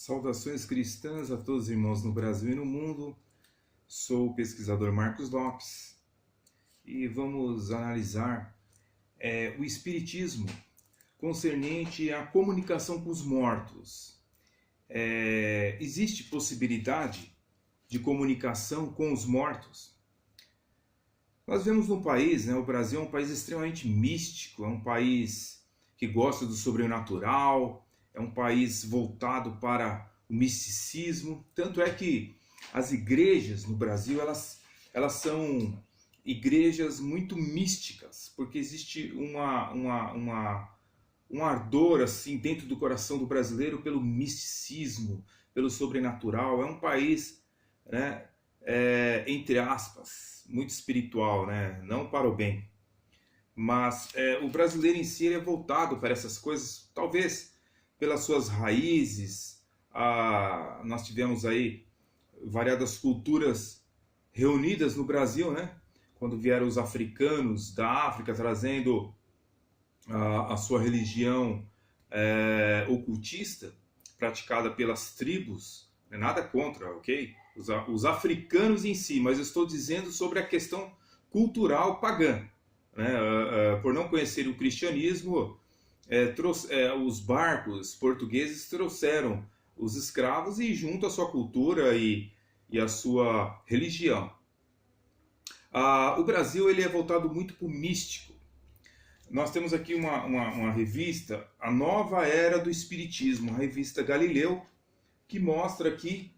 Saudações cristãs a todos os irmãos no Brasil e no mundo. Sou o pesquisador Marcos Lopes e vamos analisar o Espiritismo concernente à comunicação com os mortos. Existe possibilidade de comunicação com os mortos? Nós vemos no país, o Brasil é um país extremamente místico, é um país que gosta do sobrenatural, é um país voltado para o misticismo. Tanto é que as igrejas no Brasil, elas são igrejas muito místicas, porque existe um ardor assim dentro do coração do brasileiro pelo misticismo, pelo sobrenatural. É um país, entre aspas, muito espiritual, não para o bem. Mas o brasileiro em si é voltado para essas coisas, talvez pelas suas raízes. Nós tivemos aí variadas culturas reunidas no Brasil, quando vieram os africanos da África trazendo a sua religião ocultista, praticada pelas tribos. Nada contra, ok? Os africanos em si, mas eu estou dizendo sobre a questão cultural pagã. Por não conhecer o cristianismo, os barcos portugueses trouxeram os escravos e junto à sua cultura e a sua religião. O Brasil ele é voltado muito para o místico. Nós temos aqui uma revista, A Nova Era do Espiritismo, a revista Galileu, que mostra aqui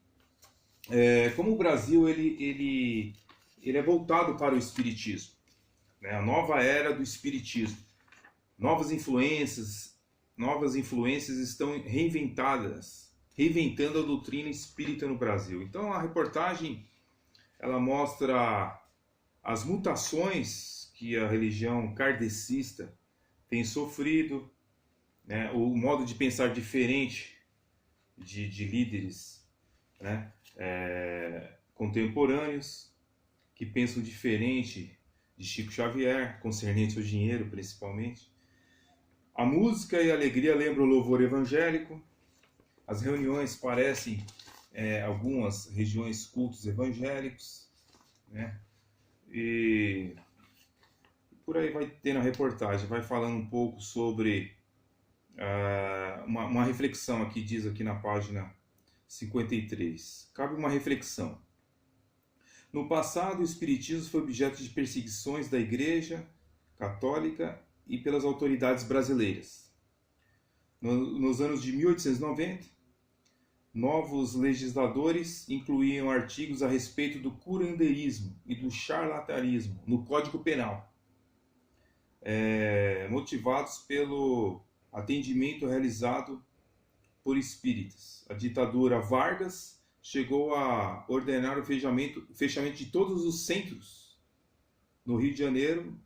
como o Brasil ele é voltado para o espiritismo. A nova era do espiritismo. Novas influências estão reinventando a doutrina espírita no Brasil. Então a reportagem ela mostra as mutações que a religião kardecista tem sofrido, o modo de pensar diferente de líderes contemporâneos que pensam diferente de Chico Xavier, concernente ao dinheiro principalmente. A música e a alegria lembram o louvor evangélico. As reuniões parecem algumas regiões cultos evangélicos, E por aí vai ter na reportagem, vai falando um pouco sobre uma reflexão aqui, diz aqui na página 53. Cabe uma reflexão. No passado, o espiritismo foi objeto de perseguições da Igreja Católica e pelas autoridades brasileiras. Nos anos de 1890, novos legisladores incluíam artigos a respeito do curanderismo e do charlatanismo no Código Penal, motivados pelo atendimento realizado por espíritas. A ditadura Vargas chegou a ordenar o fechamento de todos os centros no Rio de Janeiro,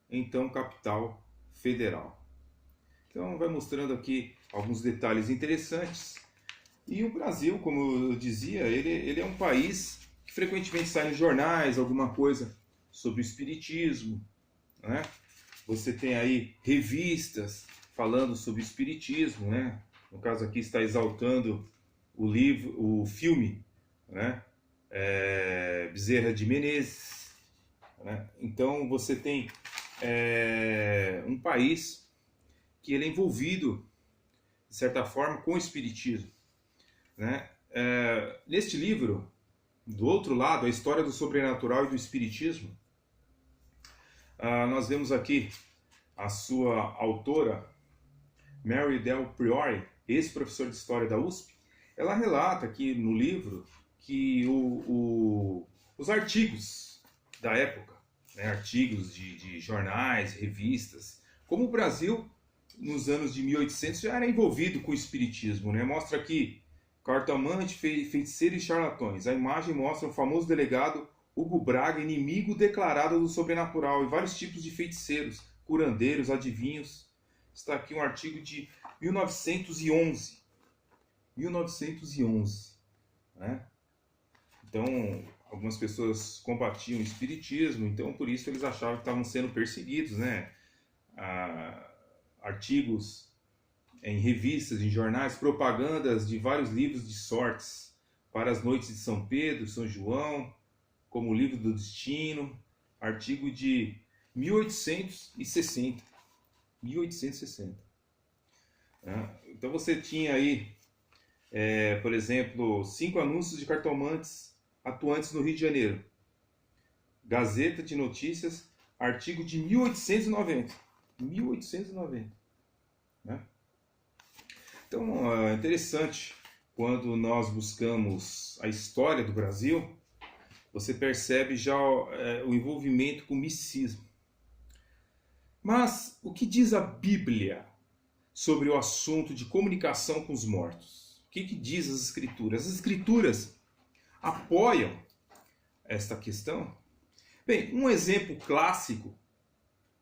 então capital federal. Então vai mostrando aqui alguns detalhes interessantes. E o Brasil, como eu dizia, ele é um país que frequentemente sai nos jornais alguma coisa sobre o espiritismo, Você tem aí revistas falando sobre o espiritismo, No caso aqui está exaltando o filme, Bezerra de Menezes, Então você tem um país que ele é envolvido de certa forma com o espiritismo, Neste livro, do outro lado, a história do sobrenatural e do espiritismo, nós vemos aqui a sua autora, Mary Del Priore, ex-professor de História da USP. Ela relata aqui no livro que os artigos da época, artigos de jornais, revistas, como o Brasil, nos anos de 1800, já era envolvido com o espiritismo. Mostra aqui cartomante, feiticeiro e charlatões. A imagem mostra o famoso delegado Hugo Braga, inimigo declarado do sobrenatural, e vários tipos de feiticeiros, curandeiros, adivinhos. Está aqui um artigo de 1911. Então, algumas pessoas combatiam o espiritismo, então por isso eles achavam que estavam sendo perseguidos, Artigos em revistas, em jornais, propagandas de vários livros de sortes para as noites de São Pedro, São João, como o Livro do Destino, artigo de 1860. 1860. Então você tinha aí, por exemplo, 5 anúncios de cartomantes atuantes no Rio de Janeiro. Gazeta de Notícias, artigo de 1890. 1890. Né? Então, é interessante, quando nós buscamos a história do Brasil, você percebe já o envolvimento com o misticismo. Mas o que diz a Bíblia sobre o assunto de comunicação com os mortos? O que diz as Escrituras? As Escrituras apoiam esta questão? Bem, um exemplo clássico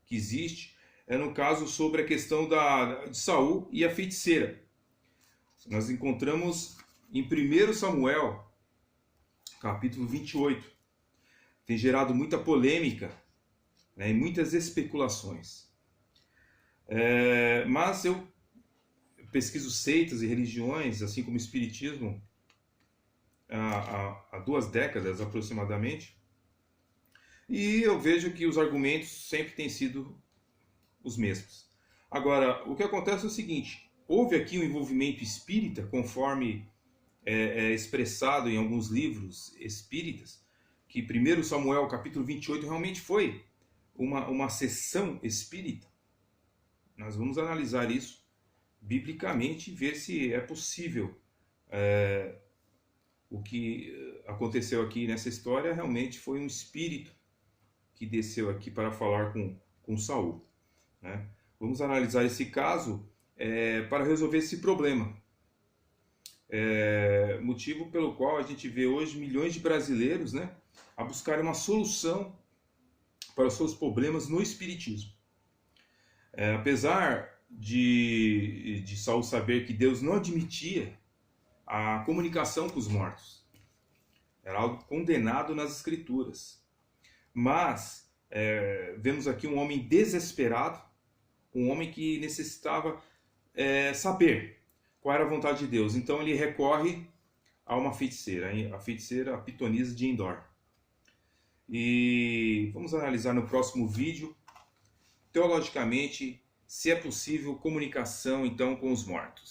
que existe é no caso sobre a questão de Saul e a feiticeira. Nós encontramos em 1 Samuel, capítulo 28. Tem gerado muita polêmica, né, e muitas especulações. Mas eu pesquiso seitas e religiões, assim como o espiritismo, há 2 décadas aproximadamente, e eu vejo que os argumentos sempre têm sido os mesmos. Agora, o que acontece é o seguinte: houve aqui um envolvimento espírita, conforme é expressado em alguns livros espíritas, que 1 Samuel capítulo 28 realmente foi uma sessão espírita. Nós vamos analisar isso biblicamente e ver se é possível o que aconteceu aqui nessa história realmente foi um espírito que desceu aqui para falar com Saul. Né? Vamos analisar esse caso para resolver esse problema. Motivo pelo qual a gente vê hoje milhões de brasileiros, né, a buscar uma solução para os seus problemas no espiritismo. Apesar de Saul saber que Deus não admitia a comunicação com os mortos, era algo condenado nas Escrituras. Mas vemos aqui um homem desesperado, um homem que necessitava saber qual era a vontade de Deus. Então ele recorre a uma feiticeira, a feiticeira Pitonisa de Endor. E vamos analisar no próximo vídeo, teologicamente, se é possível comunicação então com os mortos.